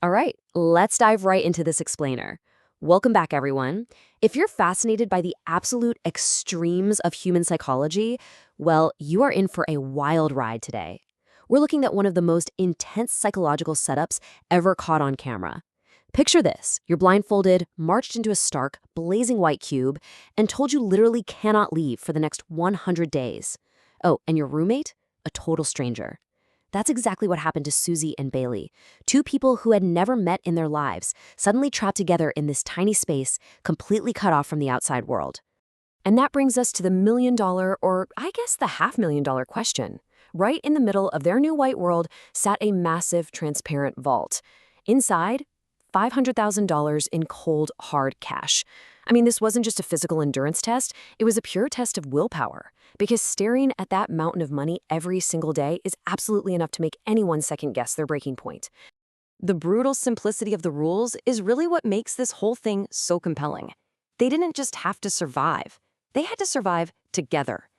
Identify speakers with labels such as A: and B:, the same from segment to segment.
A: All right, let's dive right into this explainer. Welcome back, everyone. If you're fascinated by the absolute extremes of human psychology, well, you are in for a wild ride today. We're looking at one of the most intense psychological setups ever caught on camera. Picture this. You're blindfolded, marched into a stark, blazing white cube, and told you literally cannot leave for the next 100 days. Oh, and your roommate? A total stranger. That's exactly what happened to Susie and Bailey, two people who had never met in their lives, suddenly trapped together in this tiny space, completely cut off from the outside world. And that brings us to the $1 million, or I guess the $500,000 question. Right in the middle of their new white world sat a massive, transparent vault. Inside, $500,000 in cold, hard cash. I mean, this wasn't just a physical endurance test, it was a pure test of willpower. Because staring at that mountain of money every single day is absolutely enough to make anyone second guess their breaking point. The brutal simplicity of the rules is really what makes this whole thing so compelling. They didn't just have to survive. They had to survive together.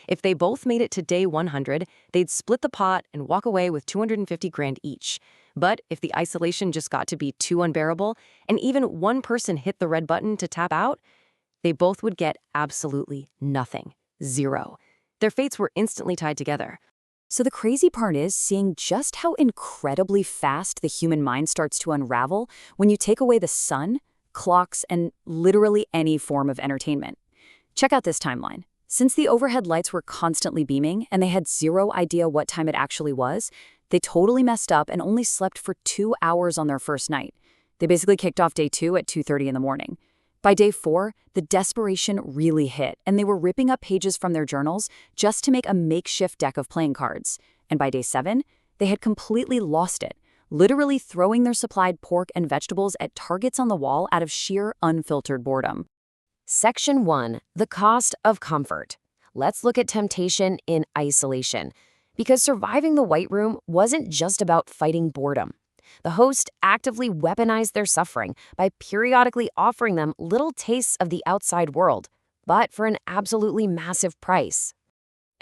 A: If they both made it to day 100, they'd split the pot and walk away with 250 grand each. But if the isolation just got to be too unbearable, and even one person hit the red button to tap out, they both would get absolutely nothing. Zero. Their fates were instantly tied together.
B: So the crazy part is seeing just how incredibly fast the human mind starts to unravel when you take away the sun, clocks, and literally any form of entertainment. Check out this timeline. Since the overhead lights were constantly beaming and they had zero idea what time it actually was, they totally messed up and only slept for 2 hours on their first night. They basically kicked off day 2 at 2:30 in the morning. By day 4, the desperation really hit, and they were ripping up pages from their journals just to make a makeshift deck of playing cards. And by day 7, they had completely lost it, literally throwing their supplied pork and vegetables at targets on the wall out of sheer unfiltered boredom.
A: Section 1. The cost of comfort. Let's look at temptation in isolation. Because surviving the White Room wasn't just about fighting boredom. The host actively weaponized their suffering by periodically offering them little tastes of the outside world, but for an absolutely massive price.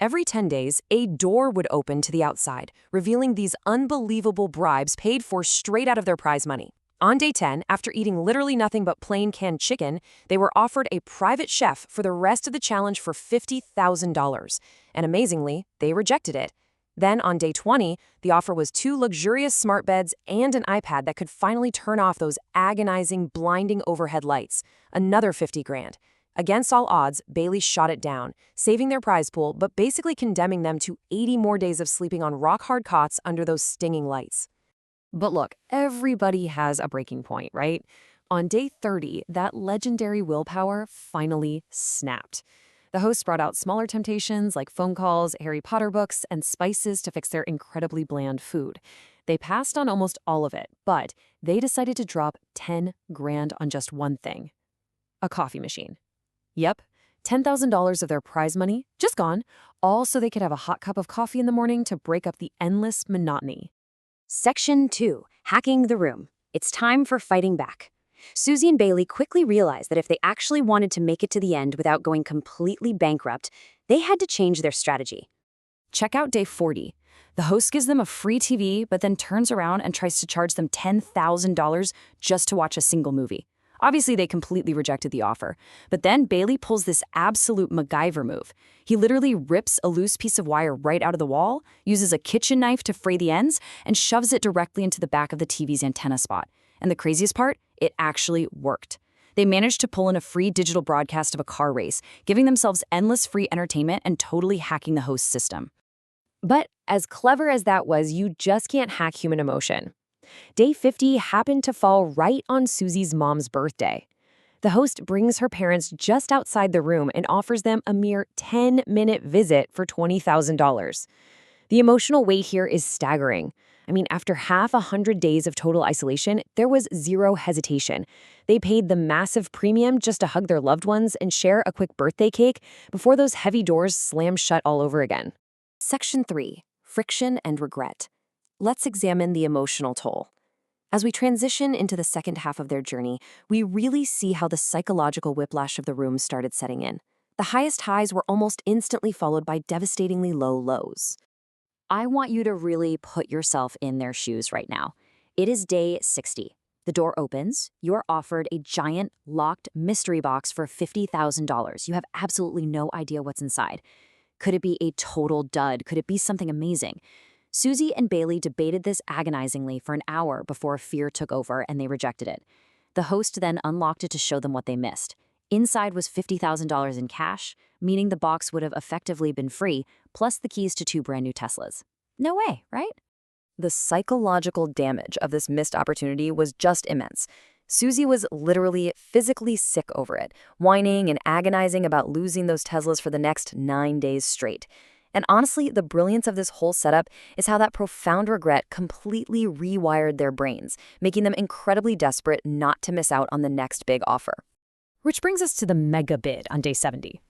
A: Every 10 days, a door would open to the outside, revealing these unbelievable bribes paid for straight out of their prize money. On day 10, after eating literally nothing but plain canned chicken, they were offered a private chef for the rest of the challenge for $50,000. And amazingly, they rejected it. Then on day 20, the offer was 2 luxurious smart beds and an iPad that could finally turn off those agonizing, blinding overhead lights. Another 50 grand. Against all odds, Bailey shot it down, saving their prize pool but basically condemning them to 80 more days of sleeping on rock-hard cots under those stinging lights. But look, everybody has a breaking point, right? On day 30, that legendary willpower finally snapped. The hosts brought out smaller temptations like phone calls, Harry Potter books, and spices to fix their incredibly bland food. They passed on almost all of it, but they decided to drop 10 grand on just one thing. A coffee machine. Yep, $10,000 of their prize money, just gone, all so they could have a hot cup of coffee in the morning to break up the endless monotony.
B: Section 2. Hacking the room. It's time for fighting back. Susie and Bailey quickly realized that if they actually wanted to make it to the end without going completely bankrupt, they had to change their strategy.
A: Check out day 40. The host gives them a free TV, but then turns around and tries to charge them $10,000 just to watch a single movie. Obviously, they completely rejected the offer. But then Bailey pulls this absolute MacGyver move. He literally rips a loose piece of wire right out of the wall, uses a kitchen knife to fray the ends, and shoves it directly into the back of the TV's antenna spot. And the craziest part? It actually worked. They managed to pull in a free digital broadcast of a car race, giving themselves endless free entertainment and totally hacking the host system. But as clever as that was, you just can't hack human emotion. Day 50 happened to fall right on Susie's mom's birthday. The host brings her parents just outside the room and offers them a mere 10-minute visit for $20,000. The emotional weight here is staggering. I mean, after half 100 days of total isolation, there was zero hesitation. They paid the massive premium just to hug their loved ones and share a quick birthday cake before those heavy doors slammed shut all over again. Section 3. Friction and regret. Let's examine the emotional toll. As we transition into the second half of their journey, we really see how the psychological whiplash of the room started setting in. The highest highs were almost instantly followed by devastatingly low lows. I want you to really put yourself in their shoes right now. It is day 60. The door opens. You are offered a giant, locked mystery box for $50,000. You have absolutely no idea what's inside. Could it be a total dud? Could it be something amazing? Susie and Bailey debated this agonizingly for an hour before fear took over and they rejected it. The host then unlocked it to show them what they missed. Inside was $50,000 in cash, meaning the box would have effectively been free, plus the keys to 2 brand new Teslas. No way, right?
B: The psychological damage of this missed opportunity was just immense. Susie was literally physically sick over it, whining and agonizing about losing those Teslas for the next 9 days straight. And honestly, the brilliance of this whole setup is how that profound regret completely rewired their brains, making them incredibly desperate not to miss out on the next big offer.
C: Which brings us to the mega bid on day 70.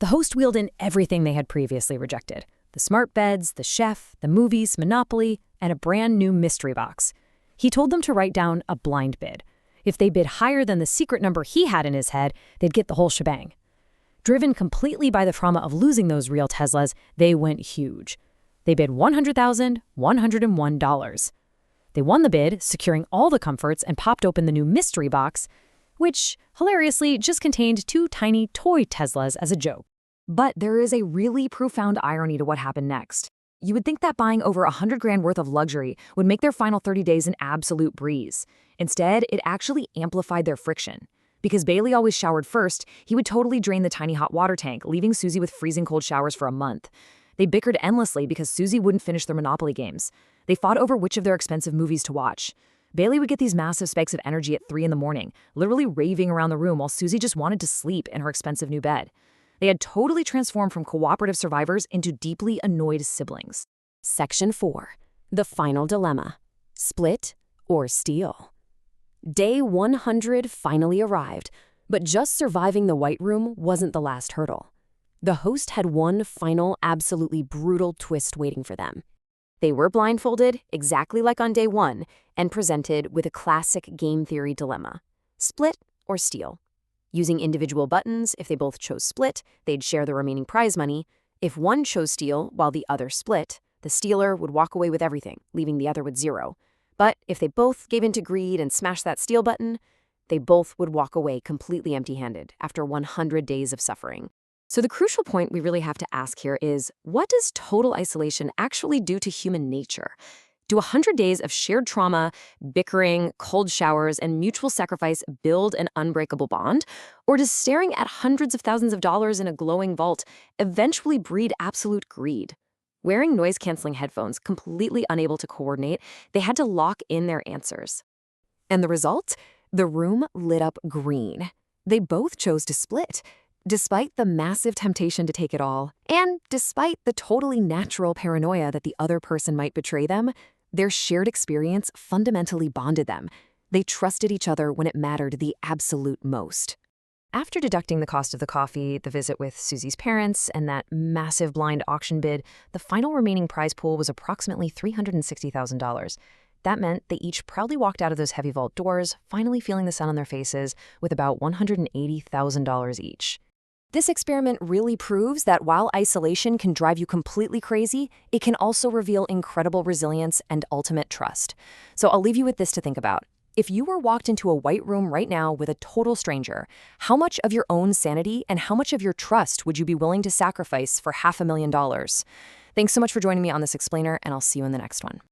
C: The host wheeled in everything they had previously rejected. The smart beds, the chef, the movies, Monopoly, and a brand new mystery box. He told them to write down a blind bid. If they bid higher than the secret number he had in his head, they'd get the whole shebang. Driven completely by the trauma of losing those real Teslas, they went huge. They bid $100,101. They won the bid, securing all the comforts, and popped open the new mystery box, which, hilariously, just contained 2 tiny toy Teslas as a joke.
A: But there is a really profound irony to what happened next. You would think that buying over $100,000 worth of luxury would make their final 30 days an absolute breeze. Instead, it actually amplified their friction. Because Bailey always showered first, he would totally drain the tiny hot water tank, leaving Susie with freezing cold showers for a month. They bickered endlessly because Susie wouldn't finish their Monopoly games. They fought over which of their expensive movies to watch. Bailey would get these massive spikes of energy at 3 in the morning, literally raving around the room while Susie just wanted to sleep in her expensive new bed. They had totally transformed from cooperative survivors into deeply annoyed siblings.
C: Section 4. The final dilemma. Split or steal. Day 100 finally arrived, but just surviving the White Room wasn't the last hurdle. The host had one final, absolutely brutal twist waiting for them. They were blindfolded, exactly like on day 1, and presented with a classic game theory dilemma. Split or steal. Using individual buttons, if they both chose split, they'd share the remaining prize money. If one chose steal while the other split, the stealer would walk away with everything, leaving the other with 0. But if they both gave in to greed and smashed that steal button, they both would walk away completely empty-handed after 100 days of suffering. So the crucial point we really have to ask here is, what does total isolation actually do to human nature? Do 100 days of shared trauma, bickering, cold showers, and mutual sacrifice build an unbreakable bond? Or does staring at hundreds of thousands of dollars in a glowing vault eventually breed absolute greed? Wearing noise-canceling headphones, completely unable to coordinate, they had to lock in their answers. And the result? The room lit up green. They both chose to split, despite the massive temptation to take it all, and despite the totally natural paranoia that the other person might betray them. Their shared experience fundamentally bonded them. They trusted each other when it mattered the absolute most. After deducting the cost of the coffee, the visit with Susie's parents, and that massive blind auction bid, the final remaining prize pool was approximately $360,000. That meant they each proudly walked out of those heavy vault doors, finally feeling the sun on their faces, with about $180,000 each. This experiment really proves that while isolation can drive you completely crazy, it can also reveal incredible resilience and ultimate trust. So I'll leave you with this to think about. If you were walked into a white room right now with a total stranger, how much of your own sanity and how much of your trust would you be willing to sacrifice for $500,000? Thanks so much for joining me on this explainer, and I'll see you in the next one.